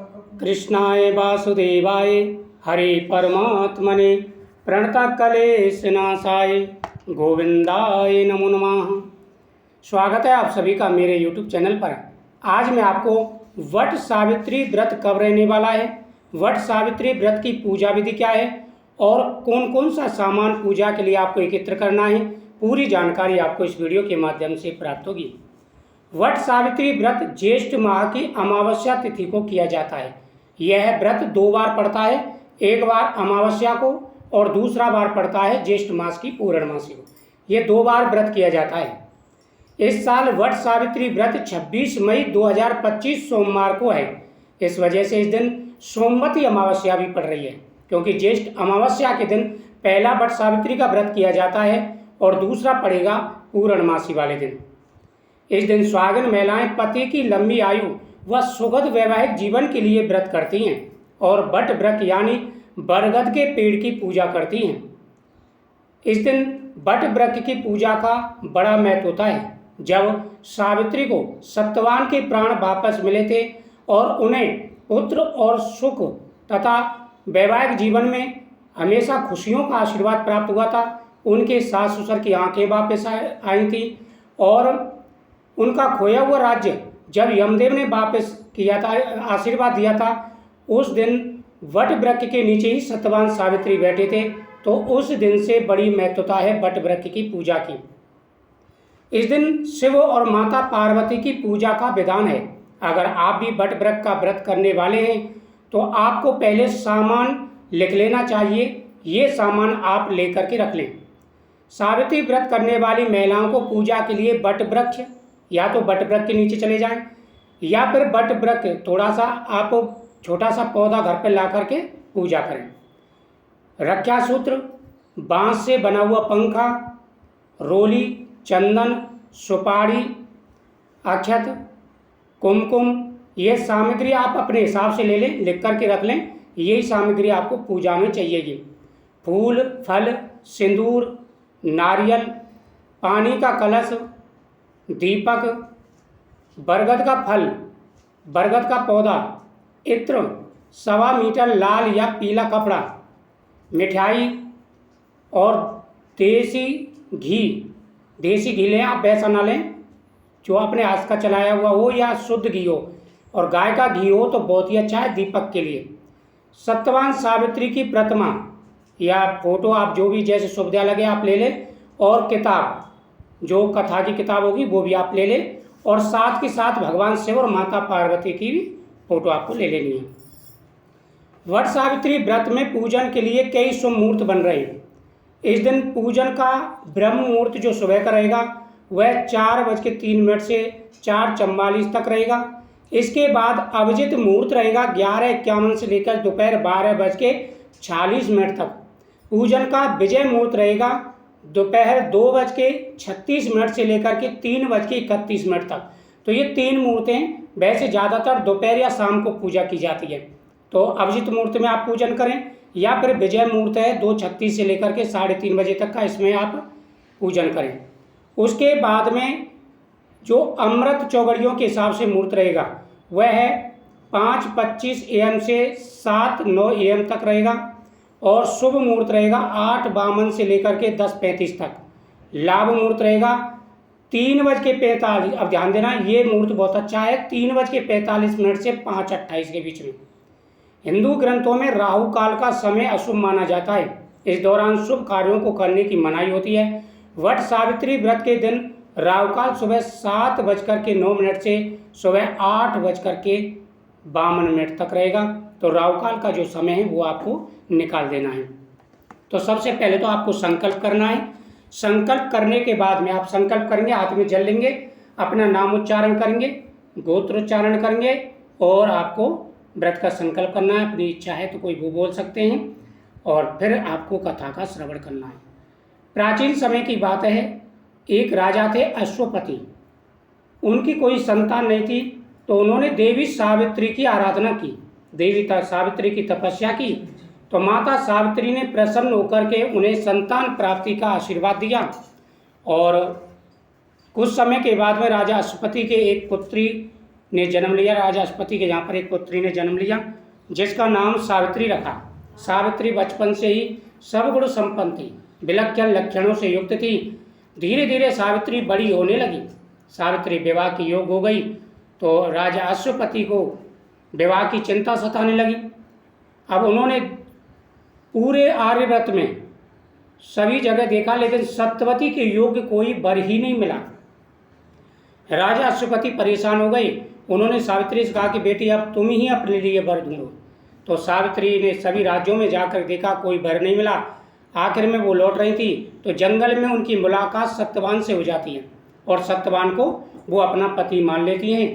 कृष्णाय वासुदेवाय हरे परमात्मने प्रणतक्लेशनाशाय गोविंदाय नमो नमः। स्वागत है आप सभी का मेरे YouTube चैनल पर। आज मैं आपको वट सावित्री व्रत कब रहने वाला है, वट सावित्री व्रत की पूजा विधि क्या है और कौन कौन सा सामान पूजा के लिए आपको एकत्र करना है, पूरी जानकारी आपको इस वीडियो के माध्यम से प्राप्त होगी। वट सावित्री व्रत ज्येष्ठ माह की अमावस्या तिथि को किया जाता है। यह व्रत 2 बार पड़ता है, एक बार अमावस्या को और दूसरा बार पड़ता है ज्येष्ठ मास की पूर्णमासी को। ये 2 बार व्रत किया जाता है। इस साल वट सावित्री व्रत 26 मई 2025 सोमवार को है। इस वजह से इस दिन सोमवती अमावस्या भी पड़ रही है, क्योंकि ज्येष्ठ अमावस्या के दिन पहला वट सावित्री का व्रत किया जाता है और दूसरा पड़ेगा पूर्णमासी वाले दिन। इस दिन सुहागिन महिलाएं पति की लंबी आयु व सुखद वैवाहिक जीवन के लिए व्रत करती हैं और वट व्रत यानी बरगद के पेड़ की पूजा करती हैं। इस दिन वट व्रत की पूजा का बड़ा महत्व होता है। जब सावित्री को सत्यवान के प्राण वापस मिले थे और उन्हें पुत्र और सुख तथा वैवाहिक जीवन में हमेशा खुशियों का आशीर्वाद प्राप्त हुआ था, उनके सास ससुर की आंखें वापस आई थी और उनका खोया हुआ राज्य जब यमदेव ने वापस किया था, आशीर्वाद दिया था, उस दिन वट वृक्ष के नीचे ही सत्यवान सावित्री बैठे थे। तो उस दिन से बड़ी महत्वता है वट वृक्ष की पूजा की। इस दिन शिव और माता पार्वती की पूजा का विधान है। अगर आप भी वट वृक्ष का व्रत करने वाले हैं तो आपको पहले सामान लिख लेना चाहिए। ये सामान आप लेकर के रख लें। सावित्री व्रत करने वाली महिलाओं को पूजा के लिए वट वृक्ष या तो वट वृक्ष के नीचे चले जाएं या फिर वट वृक्ष थोड़ा सा आप छोटा सा पौधा घर पर ला करके पूजा करें। रक्षा सूत्र, बांस से बना हुआ पंखा, रोली, चंदन, सुपारी, अक्षत, कुमकुम, ये सामग्री आप अपने हिसाब से ले लें, लिख करके रख लें। यही सामग्री आपको पूजा में चाहिएगी। फूल, फल, सिंदूर, नारियल, पानी का कलश, दीपक, बरगद का फल, बरगद का पौधा, इत्र, 1.25 मीटर लाल या पीला कपड़ा, मिठाई और देसी घी लें। आप वैसा ना लें जो अपने हाथ का चलाया हुआ हो या शुद्ध घी हो, और गाय का घी हो तो बहुत ही अच्छा है दीपक के लिए। सत्यवान सावित्री की प्रतिमा या फोटो आप जो भी जैसे सुविधा लगे आप ले लें, और किताब जो कथा की किताब होगी वो भी आप ले लें, और साथ के साथ भगवान शिव और माता पार्वती की भी फोटो आपको ले लेनी है। वट सावित्री व्रत में पूजन के लिए कई शुभ मुहूर्त बन रहे हैं। इस दिन पूजन का ब्रह्म मुहूर्त जो सुबह का रहेगा वह 4:03 से 4:44 तक रहेगा। इसके बाद अभिजित मुहूर्त रहेगा 11:51 से लेकर दोपहर 12:46 तक। पूजन का विजय मुहूर्त रहेगा दोपहर 2:36 से लेकर के 3:31 तक। तो ये 3 मुहूर्तें वैसे ज़्यादातर दोपहर या शाम को पूजा की जाती है। तो अभिजित मुहूर्त में आप पूजन करें या फिर विजय मुहूर्त है 2:36 से लेकर के 3:30 बजे तक का, इसमें आप पूजन करें। उसके बाद में जो अमृत चौघड़ियों के हिसाब से मुहूर्त रहेगा वह है 5:25 AM से 7:09 AM तक रहेगा, और शुभ मुहूर्त रहेगा 8:52 से लेकर के 10:35 तक। लाभ मुहूर्त रहेगा 3:45। अब ध्यान देना, ये मुहूर्त बहुत अच्छा है, 3:45 से 5:28 के बीच में। हिंदू ग्रंथों में राहु काल का समय अशुभ माना जाता है। इस दौरान शुभ कार्यों को करने की मनाही होती है। वट सावित्री व्रत के दिन राहु काल सुबह 7:09 से सुबह 8:52 तक रहेगा। तो राहु काल का जो समय है वो आपको निकाल देना है। तो सबसे पहले तो आपको संकल्प करना है। संकल्प करने के बाद में आप संकल्प करेंगे, हाथ में जल लेंगे, अपना नाम उच्चारण करेंगे, गोत्रोच्चारण करेंगे और आपको व्रत का संकल्प करना है। अपनी इच्छा है तो कोई वो बोल सकते हैं, और फिर आपको कथा का श्रवण करना है। प्राचीन समय की बात है, एक राजा थे अश्वपति। उनकी कोई संतान नहीं थी, तो उन्होंने देवी सावित्री की आराधना की, देवी सावित्री की तपस्या की। तो माता सावित्री ने प्रसन्न होकर के उन्हें संतान प्राप्ति का आशीर्वाद दिया। और कुछ समय के बाद में राजा अश्वपति के एक पुत्री ने जन्म लिया, राजा अश्वपति के यहाँ पर एक पुत्री ने जन्म लिया जिसका नाम सावित्री रखा। सावित्री बचपन से ही सर्वगुण संपन्न थी, विलक्षण लक्षणों से युक्त थी। धीरे धीरे सावित्री बड़ी होने लगी। सावित्री विवाह की योग्य हो गई तो राजा अश्वपति को विवाह की चिंता सताने लगी। अब उन्होंने पूरे आर्यव्रत में सभी जगह देखा, लेकिन सत्यवती के योग्य कोई वर ही नहीं मिला। राजा अश्वपति परेशान हो गए। उन्होंने सावित्री से कहा कि बेटी अब तुम ही अपने लिए वर ढूंढो। तो सावित्री ने सभी राज्यों में जाकर देखा, कोई वर नहीं मिला। आखिर में वो लौट रही थी तो जंगल में उनकी मुलाकात सत्यवान से हो जाती है और सत्यवान को वो अपना पति मान लेती हैं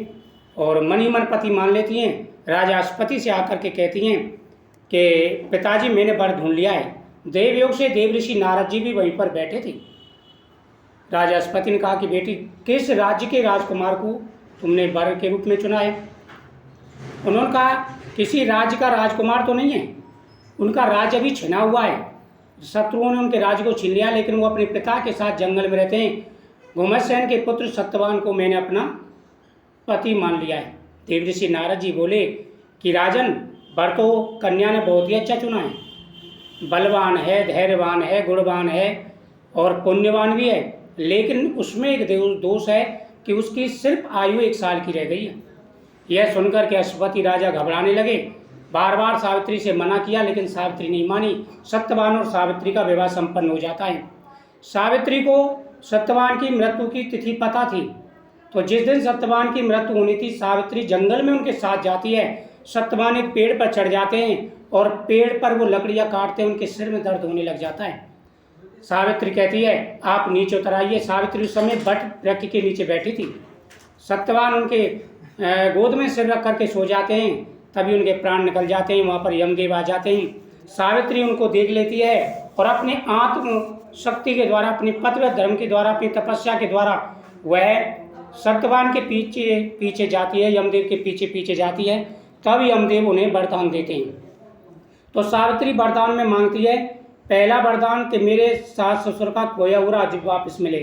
और मन ही मन पति मान लेती हैं। राजा अश्वपति से आकर के कहती हैं कि पिताजी मैंने वर ढूंढ लिया है। देवयोग से देव ऋषि नारद जी भी वहीं पर बैठे थे। राजा अश्वपति ने कहा कि बेटी किस राज्य के राजकुमार को तुमने वर के रूप में चुना है? उन्होंने कहा किसी राज्य का राजकुमार तो नहीं है, उनका राज्य अभी छिना हुआ है। शत्रुओं ने उनके राज्य को छीन लिया, लेकिन वो अपने पिता के साथ जंगल में रहते हैं। घुमतसेन के पुत्र सत्यवान को मैंने अपना पति मान लिया है। देव ऋषि नारद जी बोले कि राजन, वर तो कन्या ने बहुत ही अच्छा चुना है, बलवान है, धैर्यवान है, गुणवान है और पुण्यवान भी है, लेकिन उसमें एक दोष है कि उसकी सिर्फ आयु 1 साल की रह गई है। यह सुनकर के अश्वपति राजा घबराने लगे। बार बार सावित्री से मना किया, लेकिन सावित्री नहीं मानी। सत्यवान और सावित्री का विवाह संपन्न हो जाता है। सावित्री को सत्यवान की मृत्यु की तिथि पता थी, तो जिस दिन सत्यवान की मृत्यु होनी थी, सावित्री जंगल में उनके साथ जाती है। सत्यवान एक पेड़ पर चढ़ जाते हैं और पेड़ पर वो लकड़ियाँ काटते हैं, उनके सिर में दर्द होने लग जाता है। सावित्री कहती है आप नीचे उतर आइए। सावित्री उस समय वट वृक्ष के नीचे बैठी थी। सत्यवान उनके गोद में सिर रख करके सो जाते हैं, तभी उनके प्राण निकल जाते हैं। वहाँ पर यमदेव आ जाते हैं। सावित्री उनको देख लेती है और अपने आत्म शक्ति के द्वारा, अपने पतिव्रत धर्म के द्वारा, अपनी तपस्या के द्वारा वह सत्यवान के पीछे पीछे जाती है, यमदेव के पीछे पीछे जाती है। तब यमदेव उन्हें वरदान देते हैं। तो सावित्री वरदान में मांगती है, पहला वरदान कि मेरे सास ससुर का खोया हुआ राज्य वापस मिले।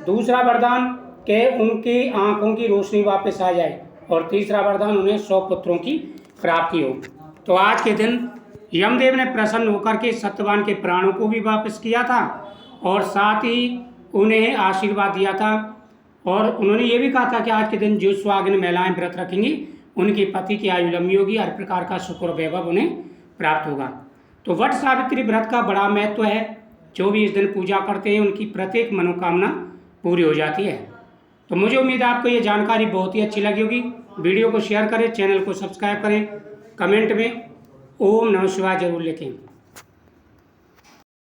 दूसरा वरदान कि उनकी आंखों की रोशनी वापस आ जाए। और तीसरा वरदान उन्हें 100 पुत्रों की प्राप्ति हो। तो आज के दिन यमदेव ने प्रसन्न होकर के सत्यवान के प्राणों को भी वापस किया था और साथ ही उन्हें आशीर्वाद दिया था। और उन्होंने ये भी कहा था कि आज के दिन जो सुहागिन महिलाएं व्रत रखेंगी उनके पति की आयु लंबी होगी, हर प्रकार का सुख और वैभव उन्हें प्राप्त होगा। तो वट सावित्री व्रत का बड़ा महत्व है। जो भी इस दिन पूजा करते हैं उनकी प्रत्येक मनोकामना पूरी हो जाती है। तो मुझे उम्मीद है आपको ये जानकारी बहुत ही अच्छी लगी होगी। वीडियो को शेयर करें, चैनल को सब्सक्राइब करें, कमेंट में ओम नमः शिवाय जरूर लिखें।